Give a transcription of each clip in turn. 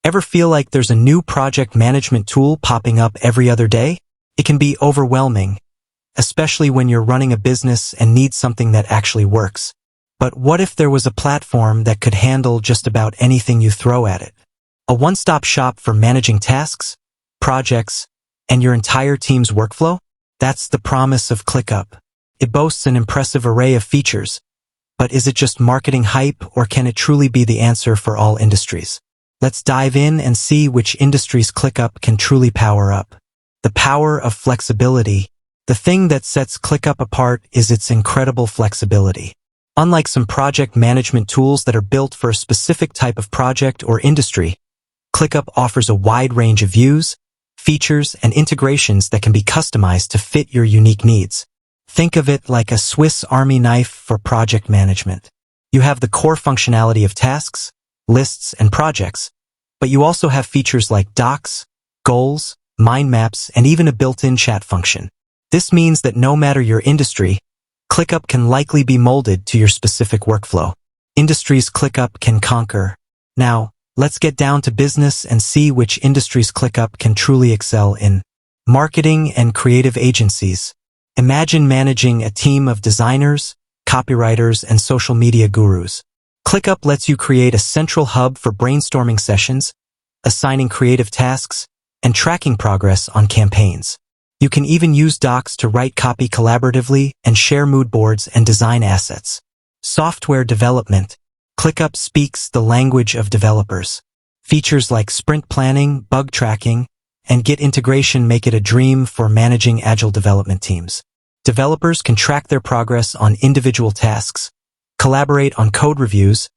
Ever feel like there's a new project management tool popping up every other day? It can be overwhelming, especially when you're running a business and need something that actually works. But what if there was a platform that could handle just about anything you throw at it? A one-stop shop for managing tasks, projects, and your entire team's workflow? That's the promise of ClickUp. It boasts an impressive array of features, but is it just marketing hype, or can it truly be the answer for all industries? Let's dive in and see which industries ClickUp can truly power up. The power of flexibility. The thing that sets ClickUp apart is its incredible flexibility. Unlike some project management tools that are built for a specific type of project or industry, ClickUp offers a wide range of views, features, and integrations that can be customized to fit your unique needs. Think of it like a Swiss Army knife for project management. You have the core functionality of tasks, lists, and projects, but you also have features like docs, goals, mind maps, and even a built-in chat function. This means that no matter your industry, ClickUp can likely be molded to your specific workflow. Industries ClickUp can conquer. Now, let's get down to business and see which industries ClickUp can truly excel in. Marketing and creative agencies. Imagine managing a team of designers, copywriters, and social media gurus. ClickUp lets you create a central hub for brainstorming sessions, assigning creative tasks, and tracking progress on campaigns. You can even use docs to write copy collaboratively and share mood boards and design assets. Software development. ClickUp speaks the language of developers. Features like sprint planning, bug tracking, and Git integration make it a dream for managing agile development teams. Developers can track their progress on individual tasks, collaborate on code reviews,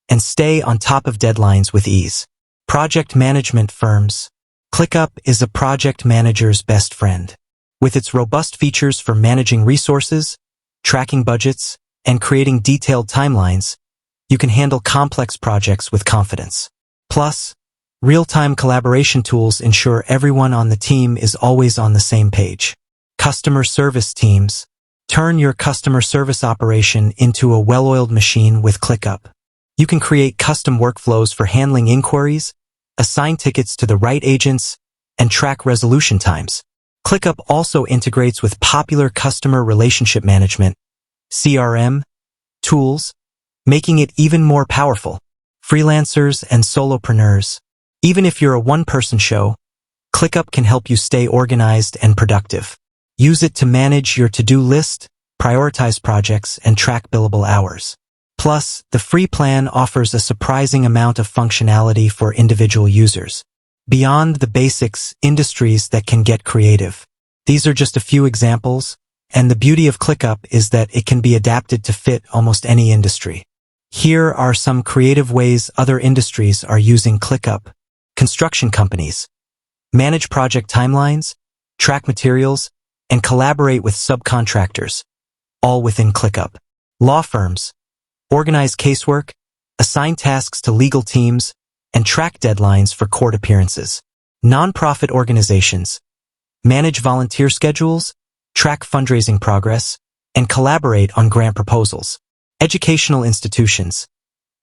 and stay on top of deadlines with ease. Project management firms. ClickUp is a project manager's best friend. With its robust features for managing resources, tracking budgets, and creating detailed timelines, you can handle complex projects with confidence. Plus, real-time collaboration tools ensure everyone on the team is always on the same page. Customer service teams. Turn your customer service operation into a well-oiled machine with ClickUp. You can create custom workflows for handling inquiries, assign tickets to the right agents, and track resolution times. ClickUp also integrates with popular customer relationship management, CRM, tools, making it even more powerful. Freelancers and solopreneurs. Even if you're a one-person show, ClickUp can help you stay organized and productive. Use it to manage your to-do list, prioritize projects, and track billable hours. Plus, the free plan offers a surprising amount of functionality for individual users. Beyond the basics, industries that can get creative. These are just a few examples, and the beauty of ClickUp is that it can be adapted to fit almost any industry. Here are some creative ways other industries are using ClickUp. Construction companies. Manage project timelines, track materials, and collaborate with subcontractors, all within ClickUp. Law firms. Organize casework, assign tasks to legal teams, and track deadlines for court appearances. Nonprofit organizations. Manage volunteer schedules, track fundraising progress, and collaborate on grant proposals. Educational institutions.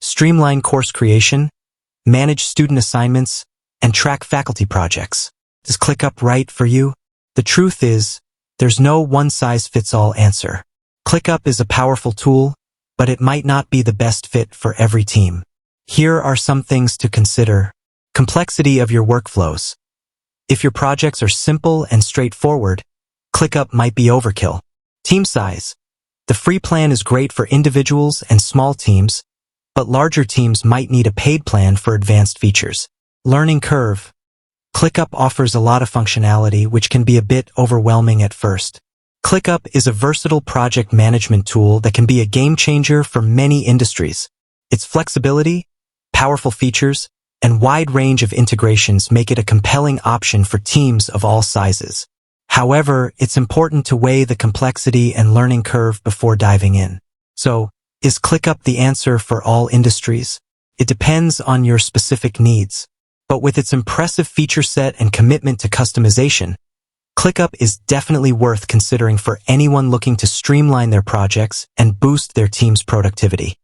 Streamline course creation, manage student assignments, and track faculty projects. Does ClickUp right for you? The truth is, there's no one-size-fits-all answer. ClickUp is a powerful tool, but it might not be the best fit for every team. Here are some things to consider. Complexity of your workflows. If your projects are simple and straightforward, ClickUp might be overkill. Team size. The free plan is great for individuals and small teams, but larger teams might need a paid plan for advanced features. Learning curve. ClickUp offers a lot of functionality which can be a bit overwhelming at first. ClickUp is a versatile project management tool that can be a game changer for many industries. Its flexibility, powerful features, and wide range of integrations make it a compelling option for teams of all sizes. However, it's important to weigh the complexity and learning curve before diving in. So, is ClickUp the answer for all industries? It depends on your specific needs. But with its impressive feature set and commitment to customization, ClickUp is definitely worth considering for anyone looking to streamline their projects and boost their team's productivity.